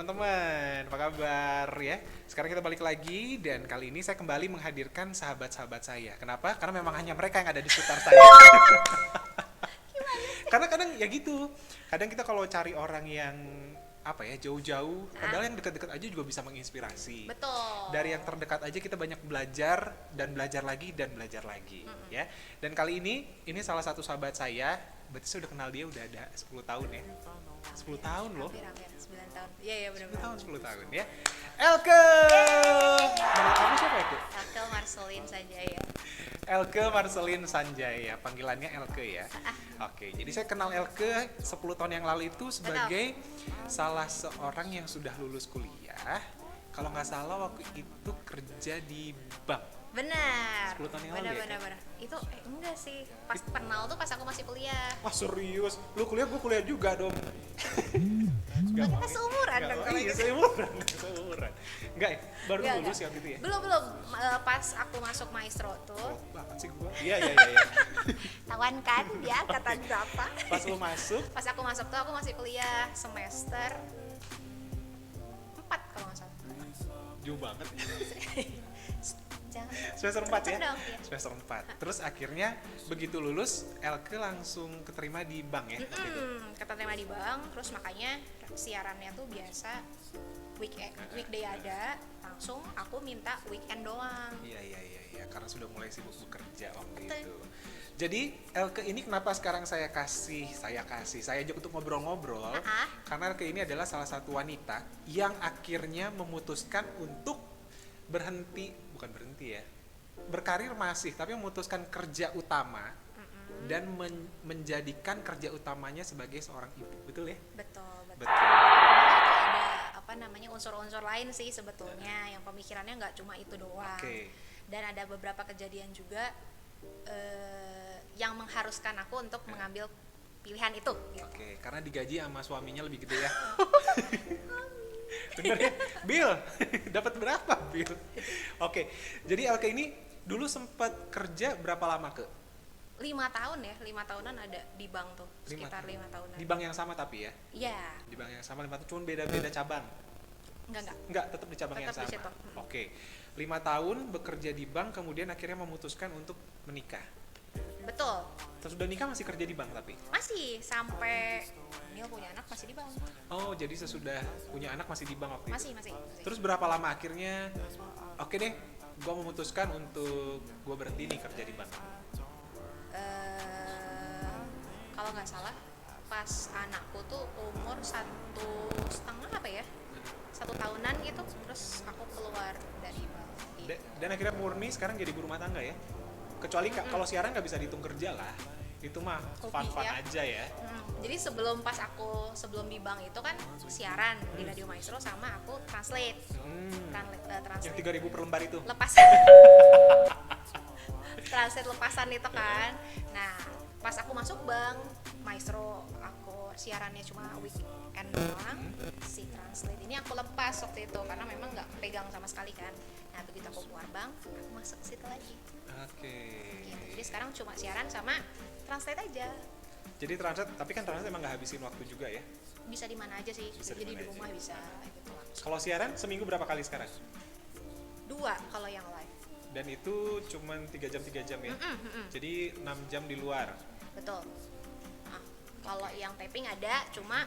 teman-teman, apa kabar ya? Sekarang kita balik lagi dan kali ini saya kembali menghadirkan sahabat-sahabat saya. Kenapa? Karena memang hanya mereka yang ada di sekitar saya. Karena kadang ya gitu. Kadang kita kalau cari orang yang apa ya, jauh-jauh, padahal yang dekat-dekat aja juga bisa menginspirasi. Betul. Dari yang terdekat aja kita banyak belajar dan belajar lagi dan belajar lagi, ya. Dan kali ini salah satu sahabat saya, berarti saya udah kenal dia udah ada 10 tahun ya. 10 tahun loh. Hampir 9 tahun. Iya, 10 benar-benar. tahun, 10 tahun ya. Elke! Nama kamu siapa ya, Ke? Elke Marcelin saja ya. Elke Marcelin Sanjaya, panggilannya Elke ya. Oke, jadi saya kenal Elke 10 tahun yang lalu itu sebagai salah seorang yang sudah lulus kuliah. Kalau nggak salah waktu itu kerja di bank. Benar. 10 tahun yang lalu ya, Benar. Itu enggak sih. Pas kenal tuh pas aku masih kuliah. Wah serius? Lu kuliah, gue kuliah juga dong. Kita seumuran kan kalau Iya, gitu. seumuran. Enggak ya? Baru Enggak, lulus enggak. ya gitu ya? Belum. Pas aku masuk maestro tuh, Oh, banget sih gue. Iya. tawan kan ya kata berapa? Pas lu masuk, Pas aku masuk tuh aku masih kuliah semester 4 kalau nggak salah. jauh banget. Jangan. Semester 4 ya? Dong, ya. Semester 4. Terus akhirnya begitu lulus, Elke langsung keterima di bank ya? waktu itu? Keterima di bank, terus makanya siarannya tuh biasa weekday ada, langsung aku minta weekend doang. Iya, karena sudah mulai sibuk bekerja waktu Betul. itu. Jadi Elke ini kenapa sekarang saya ajak untuk ngobrol-ngobrol, karena Elke ini adalah salah satu wanita yang akhirnya memutuskan untuk berkarir masih, tapi memutuskan kerja utama dan menjadikan kerja utamanya sebagai seorang ibu, betul ya? Betul. Betul. Karena itu ada unsur-unsur lain sih sebetulnya, yang pemikirannya nggak cuma itu doang. Oke. Dan ada beberapa kejadian juga yang mengharuskan aku untuk mengambil pilihan itu. Gitu. Oke, karena digaji sama suaminya lebih gede ya. Bener ya? Bill, dapat berapa Bill? Oke, jadi Elke ini dulu sempat kerja berapa lama Ke? 5 tahun ya, 5 tahunan ada di bank tuh, sekitar 5 tahunan. Di bank yang sama tapi ya? Iya, Di bank yang sama 5 tahun, cuma beda-beda cabang? enggak. Enggak, tetap di cabang yang Tetap di sama? situ. Oke, 5 tahun bekerja di bank, kemudian akhirnya memutuskan untuk menikah. Betul, Terus udah nikah masih kerja di bank tapi? masih sampai Neil punya anak masih di bank. Oh, jadi sesudah punya anak masih di bank waktu itu? Masih. Terus berapa lama akhirnya, oke deh, gue memutuskan untuk gue berhenti nih kerja di bank? Kalau nggak salah pas anakku tuh umur 1,5 apa ya, 1 tahunan gitu, terus aku keluar dari bank. Dan akhirnya murni sekarang jadi ibu rumah tangga ya? Kecuali kalau siaran nggak bisa dihitung kerja lah, itu mah Hobi, fun-fun ya. aja ya. Jadi sebelum di bank itu kan siaran di Radio Maestro sama aku translate. Yang Translate 3.000 per lembar itu? lepasan. Translate lepasan itu kan. Nah, pas aku masuk bank Maestro, aku siarannya cuma weekend doang. Si translate ini aku lepas waktu itu karena memang nggak pegang sama sekali kan. Nah, begitu aku keluar bank, aku masuk ke situ lagi. Oke. Gitu. Jadi sekarang cuma siaran sama translate aja. Jadi translate, tapi kan translate emang nggak habisin waktu juga ya? Bisa di mana aja sih. Bisa Jadi di di mana rumah aja. bisa gitu langsung. Kalau siaran seminggu berapa kali sekarang? 2 kalau yang live. Dan itu cuma 3 jam ya? Jadi 6 jam di luar. Betul. Nah, kalau yang taping ada cuma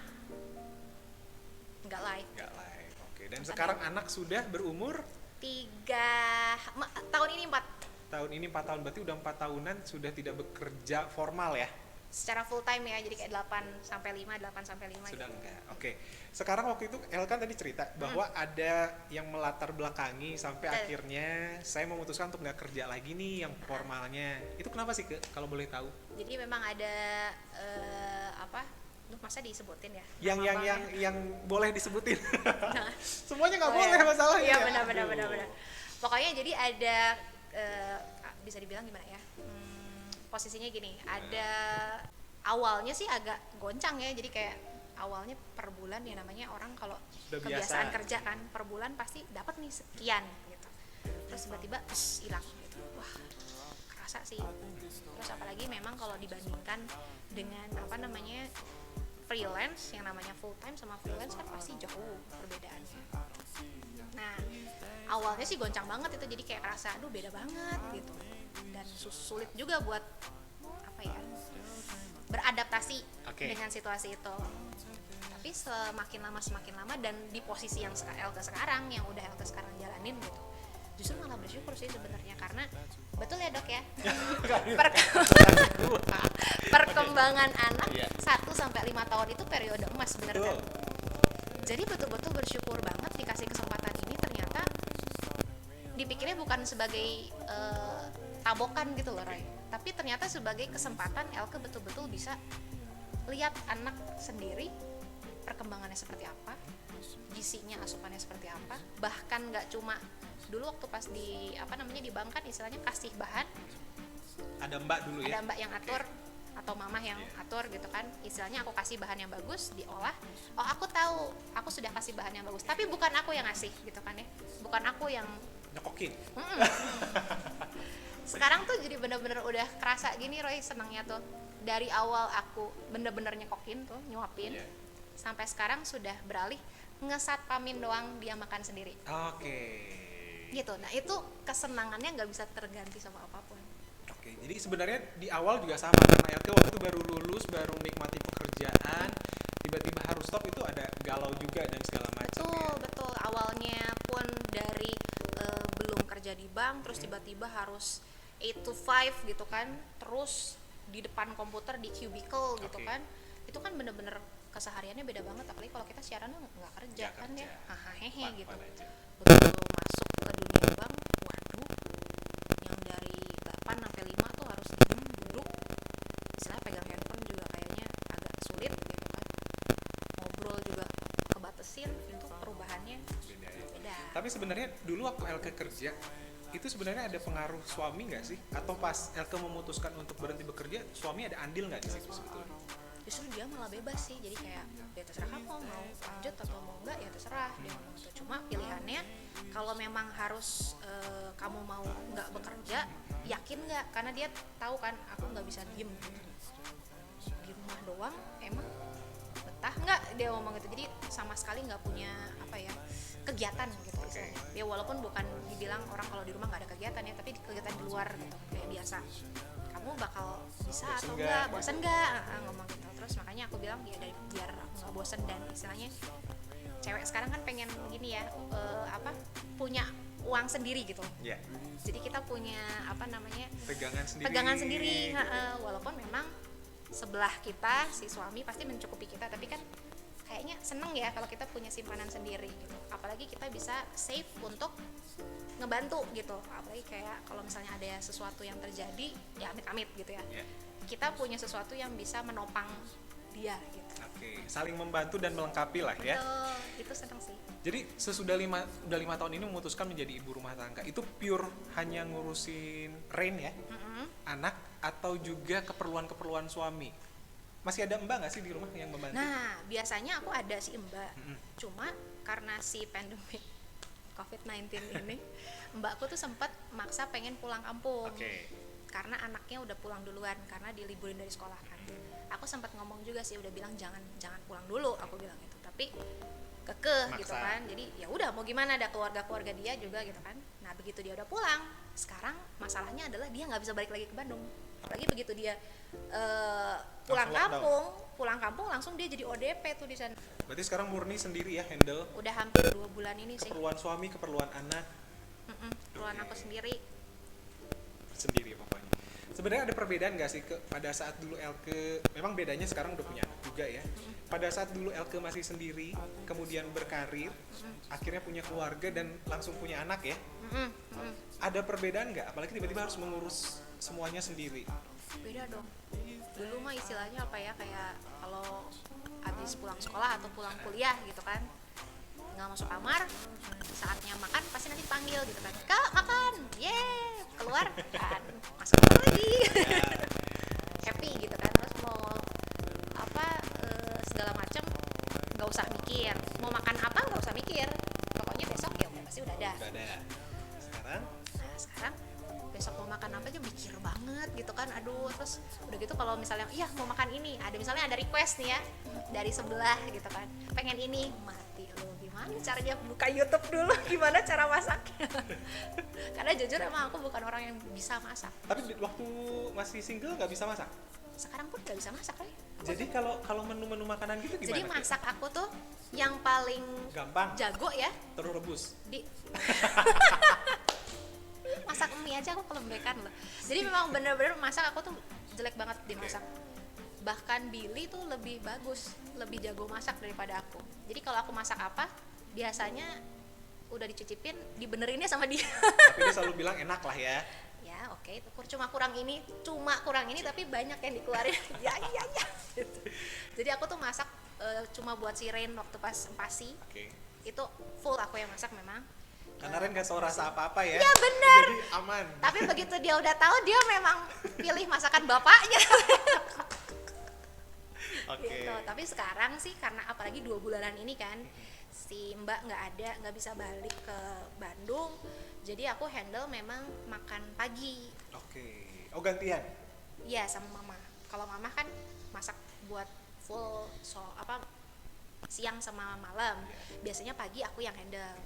nggak live. Nggak live. Oke. Dan sekarang anak sudah berumur? 3 tahun ini 4 Tahun ini 4 tahun, berarti udah 4 tahunan sudah tidak bekerja formal ya? secara full time ya, jadi kayak 8 sampai 5 Sudah gitu. enggak. Oke. Sekarang waktu itu El kan tadi cerita bahwa ada yang melatar belakangi sampai Betul. akhirnya saya memutuskan untuk nggak kerja lagi nih yang formalnya. Itu kenapa sih Ke? Kalau boleh tahu? Jadi memang ada Duh, masa disebutin ya? Yang Nama banknya? yang boleh disebutin. Nah, Semuanya nggak oh boleh ya. masalahnya. Iya benar. Aduh. Pokoknya jadi ada bisa dibilang gimana ya? Posisinya gini, ada awalnya sih agak goncang ya, jadi kayak awalnya per bulan ya, namanya orang kalau Udah kebiasaan biasa. kerja kan per bulan pasti dapat nih sekian gitu, terus tiba-tiba hilang gitu. Wah, kerasa sih. Terus apalagi memang kalau dibandingkan dengan freelance, yang namanya full time sama freelance kan pasti jauh perbedaannya. Nah awalnya sih goncang banget itu, jadi kayak kerasa aduh beda banget gitu, dan sulit juga buat apa ya, beradaptasi dengan situasi itu. Tapi semakin lama dan di posisi yang Elke sekarang, yang udah Elke sekarang jalanin gitu, justru malah bersyukur sih sebenarnya, karena betul ya dok ya, perkembangan anak 1-5 tahun itu periode emas, bener kan? Jadi betul-betul bersyukur banget dikasih kesempatan ini. Ternyata dipikirnya bukan sebagai tabokan gitu loh Roy, tapi ternyata sebagai kesempatan Elke betul-betul bisa lihat anak sendiri perkembangannya seperti apa, gizinya, asupannya seperti apa. Bahkan nggak cuma dulu waktu pas di di bank kan istilahnya kasih bahan, ada mbak dulu ya, ada mbak yang atur atau mamah yang atur gitu kan, istilahnya aku kasih bahan yang bagus diolah, oh aku tahu aku sudah kasih bahan yang bagus, tapi bukan aku yang ngasih gitu kan ya, bukan aku yang nyokokin. Sekarang tuh jadi bener-bener udah kerasa gini Roy, senangnya tuh dari awal aku bener-bener nyekokin tuh, nyuapin, sampai sekarang sudah beralih ngesat pamin doang, dia makan sendiri. Gitu. Nah itu kesenangannya nggak bisa terganti sama apapun. Jadi sebenarnya di awal juga sama, karena Elke waktu itu baru lulus, baru menikmati pekerjaan, tiba-tiba harus stop, itu ada galau juga dan segala macam. Betul. Awalnya pun dari belum kerja di bank, terus tiba-tiba harus 8 to 5 gitu kan, terus di depan komputer di cubicle gitu kan, itu kan bener-bener kesehariannya beda banget, apalagi kalau kita siaran nggak kerja kan ya, hahaha gitu. Begitu masuk ke dunia bank, waduh, yang dari 8 sampai 5 tuh harus duduk, istilah pegang handphone juga kayaknya agak sulit gitu kan, ngobrol juga kebatesin, itu perubahannya beda. Tapi sebenarnya dulu waktu Elke kerja itu sebenarnya ada pengaruh suami nggak sih? Atau pas Elke memutuskan untuk berhenti bekerja, suami ada andil nggak di situ sebetulnya? Justru dia malah bebas sih, jadi kayak ya terserah kamu mau lanjut atau mau enggak, ya terserah dia ngomong gitu. Cuma pilihannya kalau memang harus kamu mau nggak bekerja, yakin nggak? Karena dia tahu kan aku nggak bisa diem di rumah doang, emang betah nggak, dia ngomong gitu. Jadi sama sekali nggak punya kegiatan gitu istilahnya. Ya walaupun bukan dibilang orang kalau di rumah nggak ada kegiatan ya, tapi kegiatan di luar gitu kayak biasa. Kamu bakal bisa bosen atau enggak, bosan enggak, ngomong gitu. Terus makanya aku bilang ya biar aku nggak bosan, dan istilahnya cewek sekarang kan pengen gini ya, punya uang sendiri gitu. Jadi kita punya pegangan sendiri. Walaupun memang sebelah kita si suami pasti mencukupi kita, tapi kan kayaknya seneng ya kalau kita punya simpanan sendiri gitu. Apalagi kita bisa save untuk ngebantu gitu. Apalagi kayak kalau misalnya ada sesuatu yang terjadi, ya amit-amit gitu ya. Kita punya sesuatu yang bisa menopang dia gitu. Saling membantu dan melengkapi lah ya. Itu seneng sih. Jadi sesudah 5 tahun ini memutuskan menjadi ibu rumah tangga, itu pure hanya ngurusin Rain ya, anak, atau juga keperluan suami? Masih ada mbak nggak sih di rumah yang membantu? Nah biasanya aku ada sih mbak, cuma karena si pandemi COVID-19 ini, mbakku tuh sempat maksa pengen pulang kampung. Karena anaknya udah pulang duluan, karena diliburin dari sekolah kan. Aku sempat ngomong juga sih, udah bilang jangan pulang dulu, aku bilang gitu. Tapi kekeh gitu kan. Jadi ya udah mau gimana, ada keluarga dia juga gitu kan. Nah begitu dia udah pulang, sekarang masalahnya adalah dia nggak bisa balik lagi ke Bandung. Apalagi begitu dia pulang kampung langsung dia jadi ODP tuh di sana. Berarti sekarang murni sendiri ya handle? Udah hampir 2 bulan ini sih. Keperluan suami, keperluan anak. Keperluan aku sendiri pokoknya. Sebenarnya ada perbedaan nggak sih pada saat dulu Elke, memang bedanya sekarang udah punya anak juga ya. Pada saat dulu Elke masih sendiri, kemudian berkarir, akhirnya punya keluarga dan langsung punya anak ya. Ada perbedaan nggak? Apalagi tiba-tiba harus mengurus semuanya sendiri. Beda dong. Dulu mah istilahnya kayak kalau habis pulang sekolah atau pulang kuliah gitu kan, nggak masuk kamar, saatnya makan pasti nanti panggil gitu kan, kak makan, keluar kan, masuk kamar lagi. Happy gitu kan. Terus mau segala macam nggak usah mikir, mau makan apa nggak usah mikir, pokoknya besok ya pasti udah ada. Sekarang besok mau makan apa aja mikir banget gitu kan, aduh. Terus udah gitu kalau misalnya iya mau makan ini, misalnya ada request nih ya dari sebelah gitu kan, pengen ini, mati lu, gimana caranya buka YouTube dulu gimana cara masaknya. Karena jujur emang aku bukan orang yang bisa masak. Tapi waktu masih single nggak bisa masak? Sekarang pun nggak bisa masak kan. Jadi kalau menu-menu makanan gitu gimana? Jadi masak aku tuh yang paling gampang, jago ya terus rebus. Masak mie aja aku kelembekan loh. Jadi memang bener-bener masak aku tuh jelek banget di masak. Bahkan Billy tuh lebih bagus, lebih jago masak daripada aku. Jadi kalau aku masak apa, biasanya udah dicicipin, dibenerinnya sama dia. Tapi dia selalu bilang enak lah ya. Ya oke, cuma kurang ini, tapi banyak yang dikeluarin. ya. Gitu. Jadi aku tuh masak cuma buat si Rain waktu pas empasi. Oke. Itu full aku yang masak memang. Karena Ren gak tau rasa apa-apa ya. Iya bener. Jadi aman. Tapi begitu dia udah tahu, dia memang pilih masakan bapaknya. Oke. Gitu. Tapi sekarang sih karena apalagi 2 bulanan ini kan si Mbak nggak ada, nggak bisa balik ke Bandung, jadi aku handle memang makan pagi. Oke. Oh gantian? Iya sama mama. Kalau mama kan masak buat full siang sama malam. Biasanya pagi aku yang handle.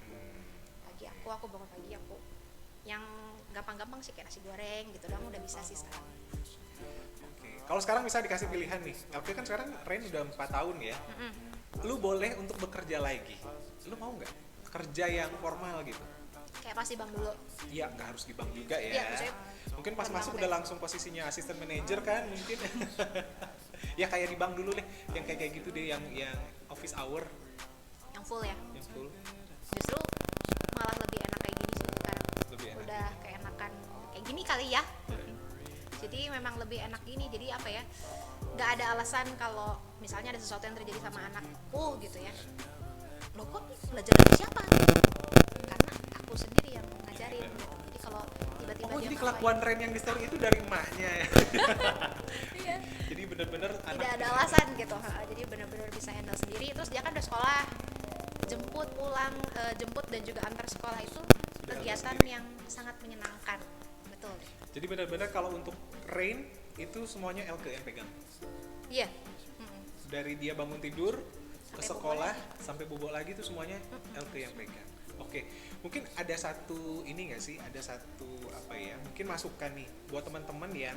Pagi aku bangun pagi aku. Yang gampang-gampang sih kayak nasi goreng gitu doang udah bisa sih sekarang. Oke. Kalau sekarang bisa dikasih pilihan nih. Oke kan sekarang Rain udah 4 tahun ya. Lu boleh untuk bekerja lagi. Lu mau nggak kerja yang formal gitu? Kayak pasti bang dulu. Iya, nggak harus di bank juga ya. Iya, maksudnya mungkin pas bukan masuk bank udah langsung posisinya asisten manajer kan mungkin. Ya kayak di bank dulu deh, yang kayak gitu deh, yang office hour. Yang full ya. Yang full. Justru malah lebih enak kayak gini sih sekarang. Lebih enak. Udah keenakan kayak gini kali ya. Jadi memang lebih enak gini. Jadi apa ya? Gak ada alasan kalau misalnya ada sesuatu yang terjadi sama anakku gitu ya. Loh kok belajar dari siapa? Karena aku sendiri yang ngajarin gitu. Jadi kalau tiba-tiba Oh, dia jadi ngapain, kelakuan Ren yang di story itu dari emaknya ya. iya, Jadi bener-bener tidak ada alasan gitu. Jadi benar-benar bisa handle sendiri. Terus dia kan udah sekolah, jemput pulang, jemput dan juga antar sekolah itu kegiatan yang sangat menyenangkan. Betul. Jadi benar-benar kalau untuk Rain itu semuanya Elke yang pegang. Iya. Dari dia bangun tidur ke Sampai sekolah bobo sampai bobo lagi itu semuanya Elke yang pegang. Oke, mungkin ada satu ini nggak sih? Ada satu apa ya? Mungkin masukan nih buat teman-teman yang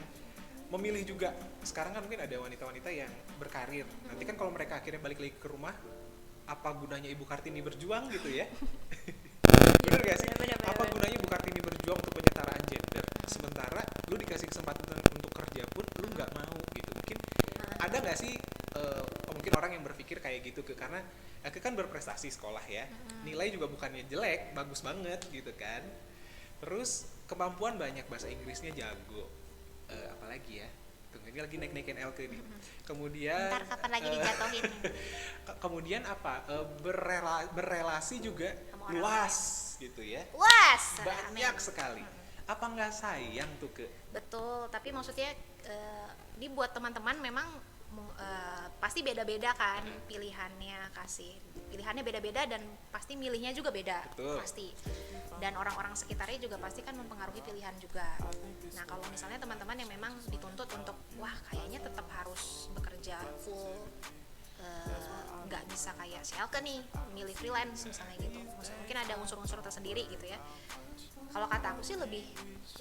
memilih juga. Sekarang kan mungkin ada wanita-wanita yang berkarir. Nanti kan kalau mereka akhirnya balik lagi ke rumah, apa gunanya Ibu Kartini berjuang gitu ya? Bener gak sih? Bener. Apa gunanya Ibu Kartini berjuang untuk penyetaraan gender? Sementara lu dikasih kesempatan untuk kerja pun lu nggak mau gitu. Mungkin ada nggak sih mungkin orang yang berpikir kayak gitu karena Elke kan berprestasi sekolah ya, nilai juga bukannya jelek, bagus banget gitu kan. Terus kemampuan banyak, bahasa Inggrisnya jago, apalagi ya, tunggu ini lagi naik-naikin Elke nih. Kemudian Ntar kapan lagi dijatuhin? kemudian apa, berrelasi juga Sama orang luas gitu ya, Was. banyak Amin. sekali. Apa nggak sayang tuh ke? Betul, tapi maksudnya ini buat teman-teman memang pasti beda-beda kan pilihannya beda-beda dan pasti milihnya juga beda. Betul. Pasti. Dan orang-orang sekitarnya juga pasti kan mempengaruhi pilihan juga. Nah kalau misalnya teman-teman yang memang dituntut untuk wah kayaknya tetap harus bekerja full, nggak bisa kayak si Elke nih milih freelance misalnya gitu, mungkin ada unsur-unsur tersendiri gitu ya. Kalau kata aku sih lebih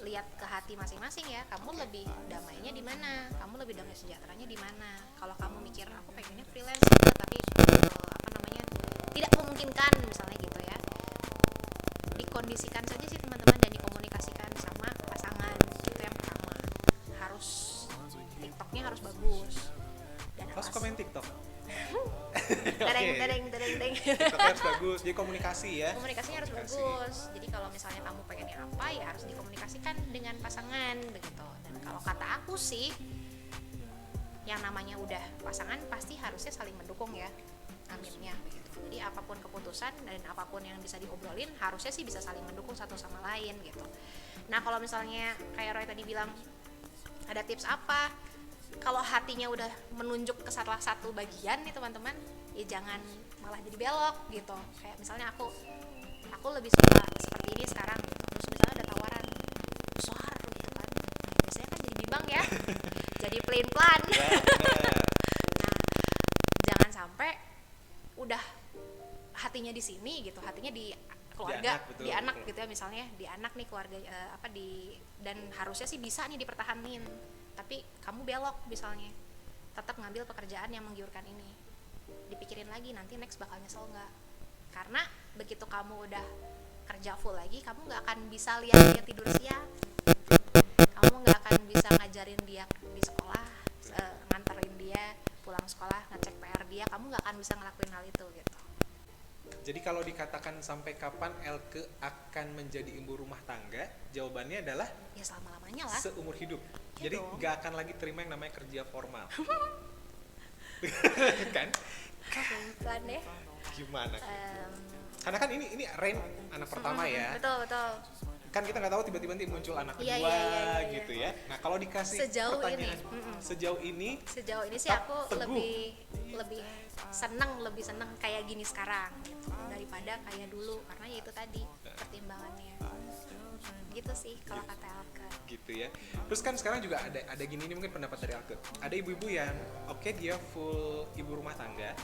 lihat ke hati masing-masing ya, kamu lebih damainya di mana, kamu lebih damai sejahteranya di mana. Kalau kamu mikir aku pengennya freelance tapi tidak memungkinkan misalnya gitu ya, dikondisikan saja sih teman-teman dan dikomunikasikan sama pasangan. Itu yang pertama, harus TikToknya harus bagus dan Harus komen TikTok. tereng. TikToknya harus bagus, jadi komunikasi ya. Komunikasinya harus bagus. Jadi kalau misalnya kamu pengennya apa ya harus dikomunikasikan dengan pasangan begitu. Dan kalau kata aku sih, yang namanya udah pasangan pasti harusnya saling mendukung ya, aminnya begitu. Jadi apapun keputusan dan apapun yang bisa diobrolin harusnya sih bisa saling mendukung satu sama lain gitu. Nah kalau misalnya kayak Roy tadi bilang ada tips apa? Kalau hatinya udah menunjuk ke salah satu bagian nih teman-teman, ya jangan malah jadi belok gitu. Kayak misalnya aku lebih suka seperti ini sekarang gitu. Terus misalnya ada tawaran besar disiplin pelan. Ya, bener. Nah, jangan sampai udah hatinya di sini gitu, hatinya di keluarga, betul, di anak betul. gitu ya, misalnya di anak nih keluarga dan harusnya sih bisa nih dipertahanin, tapi kamu belok misalnya, tetap ngambil pekerjaan yang menggiurkan ini, dipikirin lagi nanti next bakal nyesel nggak, karena begitu kamu udah kerja full lagi, kamu nggak akan bisa lihat dia tidur siang, kamu nggak akan bisa ngajarin dia di sekolah, nganterin dia pulang sekolah, ngecek PR dia, kamu nggak akan bisa ngelakuin hal itu gitu. Jadi kalau dikatakan sampai kapan Elke akan menjadi ibu rumah tangga, jawabannya adalah Ya selama-lamanya lah. seumur hidup. Ya Jadi dong. nggak akan lagi terima yang namanya kerja formal. Kan? Bukan deh. Gimana? Em, Karena kan ini Rain anak pertama ya. Betul. Kan kita nggak tahu tiba-tiba nanti muncul anak Iya, kedua iya. gitu ya. Nah kalau dikasih Sejauh pertanyaan ini, sejauh ini sejauh ini sih tetap aku teguh. lebih seneng kayak gini sekarang gitu, daripada kayak dulu, karena ya itu tadi pertimbangannya gitu sih kalau kata Elke. gitu ya. Terus kan sekarang juga ada gini nih mungkin pendapat dari Elke. Ada ibu-ibu yang oke, dia full ibu rumah tangga,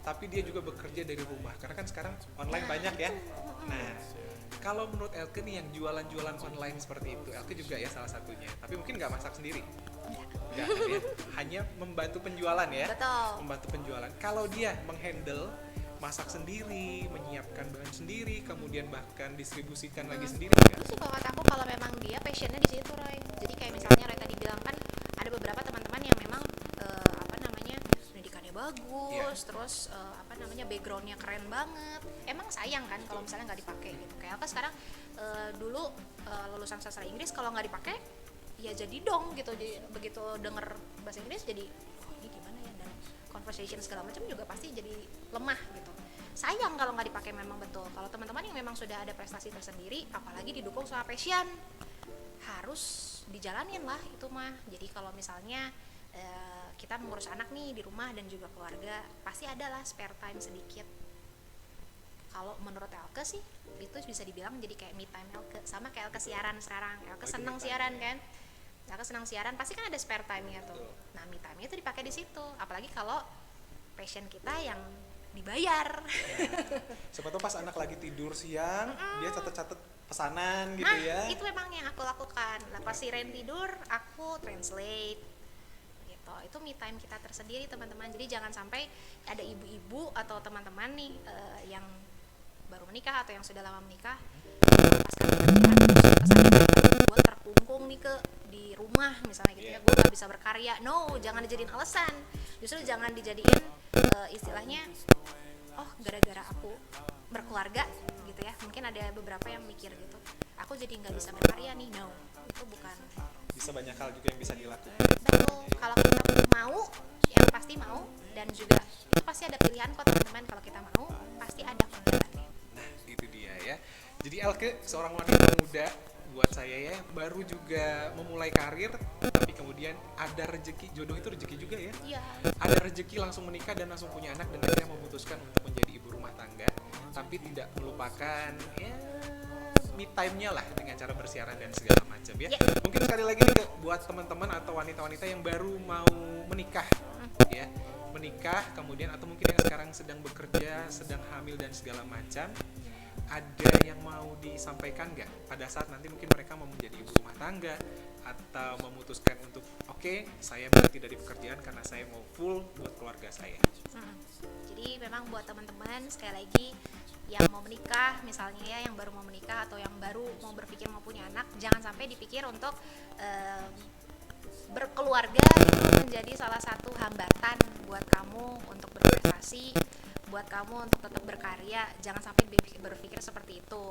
tapi dia juga bekerja dari rumah karena kan sekarang online banyak ya. Nah, kalau menurut Elke nih yang jualan-jualan online seperti itu, Elke juga ya salah satunya. Tapi mungkin nggak masak sendiri. Nggak, dia hanya membantu penjualan ya. Betul. Membantu penjualan. Kalau dia menghandle masak sendiri, menyiapkan bahan sendiri, kemudian bahkan distribusikan lagi sendiri nggak? Itu sih kalau kata aku, kalau memang dia passionnya di situ, Roy. Jadi kayak misalnya Roy tadi bilang kan ada beberapa teman-teman yang memang pendidikannya bagus, terus backgroundnya keren banget. Emang sayang kan kalau misalnya nggak dipakai gitu. Kayak apa sekarang dulu lulusan sastra Inggris kalau nggak dipakai ya jadi dong gitu. Jadi begitu denger bahasa Inggris jadi oh, ini gimana ya, dan conversation segala macam juga pasti jadi lemah gitu. Sayang kalau nggak dipakai memang betul. Kalau teman-teman yang memang sudah ada prestasi tersendiri, apalagi didukung sama passion, harus dijalanin lah itu mah. Jadi kalau misalnya kita mengurus anak nih di rumah dan juga keluarga, pasti ada lah spare time sedikit. Kalau menurut Elke sih itu bisa dibilang jadi kayak me time Elke, sama kayak Elke siaran sekarang. Elke seneng siaran kan, Elke senang siaran, pasti kan ada spare time-nya tuh. Nah me time-nya itu dipakai di situ, apalagi kalau passion kita yang dibayar. Siapa tahu pas anak lagi tidur siang, dia catat-catat pesanan gitu Nah, ya. itu memang yang aku lakukan. Lah pas si Ren tidur, aku translate. Gitu. Itu me time kita tersendiri, teman-teman. Jadi jangan sampai ada ibu-ibu atau teman-teman nih yang baru menikah atau yang sudah lama menikah, melepaskan pekerjaan, terus kesannya gue terkungkung nih di rumah misalnya gitu ya, gue gak bisa berkarya. No, jangan dijadiin alasan. Justru jangan dijadiin istilahnya, oh gara-gara aku berkeluarga gitu ya, mungkin ada beberapa yang mikir gitu, aku jadi nggak bisa berkarya nih. No, itu bukan. Bisa banyak hal juga yang bisa dilakukan. Betul, kalau kita mau, yang pasti mau, dan juga itu pasti ada pilihan kok teman-teman. Kalau kita mau, pasti ada kok jalannya. Nah, itu dia ya. Jadi Elke seorang wanita muda buat saya ya, baru juga memulai karir, tapi kemudian ada rezeki, jodoh itu rezeki juga ya. Iya. Ada rezeki langsung menikah dan langsung punya anak, dan akhirnya memutuskan untuk menjadi ibu rumah tangga, tapi tidak melupakan ya me time-nya lah dengan cara bersiaran dan segala macam ya. Yeah. Mungkin sekali lagi nih buat teman-teman atau wanita-wanita yang baru mau menikah ya, menikah kemudian atau mungkin yang sekarang sedang bekerja, sedang hamil dan segala macam, ada yang mau disampaikan nggak pada saat nanti mungkin mereka mau menjadi ibu rumah tangga atau memutuskan untuk oke, saya berhenti dari pekerjaan karena saya mau full buat keluarga saya. Jadi memang buat teman-teman sekali lagi yang mau menikah misalnya ya, yang baru mau menikah atau yang baru mau berpikir mau punya anak, jangan sampai dipikir untuk berkeluarga itu menjadi salah satu hambatan buat kamu untuk berprestasi, buat kamu untuk tetap berkarya. Jangan sampai berpikir seperti itu.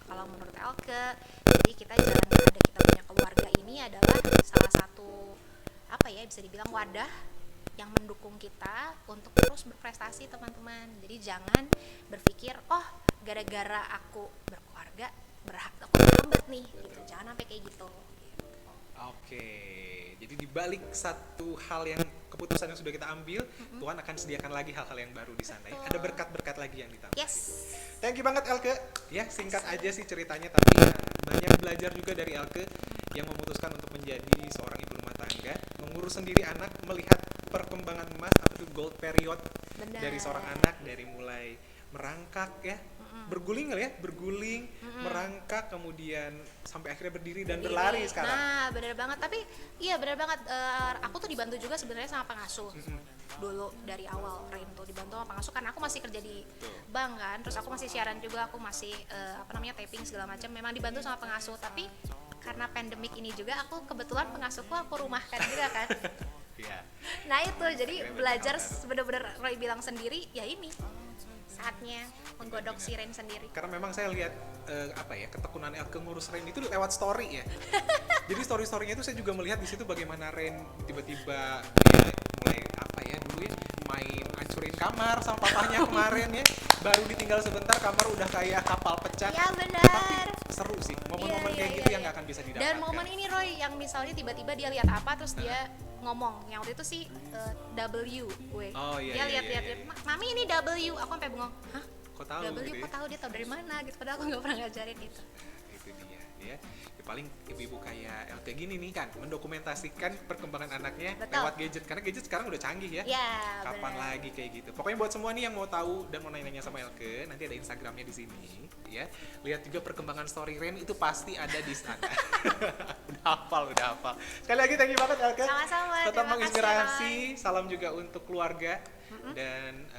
Kalau menurut Elke, jadi kita jalan yang ada kita punya keluarga ini adalah salah satu bisa dibilang wadah yang mendukung kita untuk terus berprestasi, teman-teman. Jadi jangan berpikir oh gara-gara aku berkeluarga berhak aku terhambat nih gitu. Jangan sampai kayak gitu. Oke, jadi dibalik satu hal yang keputusan yang sudah kita ambil, Tuhan akan sediakan lagi hal-hal yang baru di sana. Ya. Ada berkat-berkat lagi yang ditambah. Yes. Thank you banget Elke. Ya singkat aja sih ceritanya, tapi ya, banyak belajar juga dari Elke yang memutuskan untuk menjadi seorang ibu rumah tangga, mengurus ngurus sendiri anak, melihat perkembangan Mas apa tuh gold period Benar. dari seorang anak, dari mulai merangkak ya, berguling kali ya, berguling, merangkak, kemudian sampai akhirnya berdiri dan Berdiri. berlari sekarang. Nah, bener banget. Tapi iya bener banget. Aku tuh dibantu juga sebenarnya sama pengasuh. Dulu dari awal Rain tuh dibantu sama pengasuh karena aku masih kerja di bank kan. Terus aku masih siaran juga, aku masih taping segala macam. Memang dibantu sama pengasuh. Tapi karena pandemik ini juga aku kebetulan pengasuhku aku rumahkan juga kan. Iya. Nah itu jadi Akhirnya belajar bersabar. bener-bener Roy bilang sendiri ya ini saatnya menggodok si Rain sendiri. Karena memang saya lihat ketekunan Elke ngurus Rain itu lewat story ya. Jadi story-storynya itu saya juga melihat di situ bagaimana Rain tiba-tiba dia mulai dulu ya main hancurin kamar sama papahnya kemarin ya. Baru ditinggal sebentar kamar udah kayak kapal pecah. Ya benar. Seru sih momen-momen Iya, kayak iya, gitu iya, yang iya. nggak akan bisa didapatkan. Dan momen ini Roy yang misalnya tiba-tiba dia lihat apa terus dia ngomong, yang waktu itu sih W gue. Oh, iya, dia iya, lihat-lihat, iya, iya. Mami ini W, aku sampai bengong, hah? Kok tahu W gitu ya? kok tahu, dia tahu dari mana gitu, padahal aku nggak pernah ngajarin itu. Itu dia ya. Ya paling ibu-ibu kayak Elke gini nih kan mendokumentasikan perkembangan anaknya Betul. lewat gadget, karena gadget sekarang udah canggih ya. Ya, Kapan benar. lagi kayak gitu. Pokoknya buat semua nih yang mau tahu dan mau nanya-nanya sama Elke, nanti ada Instagramnya di sini ya. Lihat juga perkembangan story Rain itu pasti ada di sana. Udah hafal. Sekali lagi thank you banget Elke. Sama-sama, Tetap terima kasih, menginspirasi. Salam juga untuk keluarga dan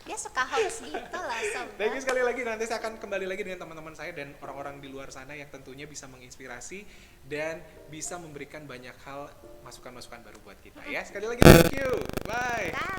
Dia suka hoax gitu lah sobat. thank you sekali lagi. Nanti saya akan kembali lagi dengan teman-teman saya dan orang-orang di luar sana yang tentunya bisa menginspirasi dan bisa memberikan banyak hal, masukan-masukan baru buat kita ya. Sekali lagi thank you. Bye. Bye.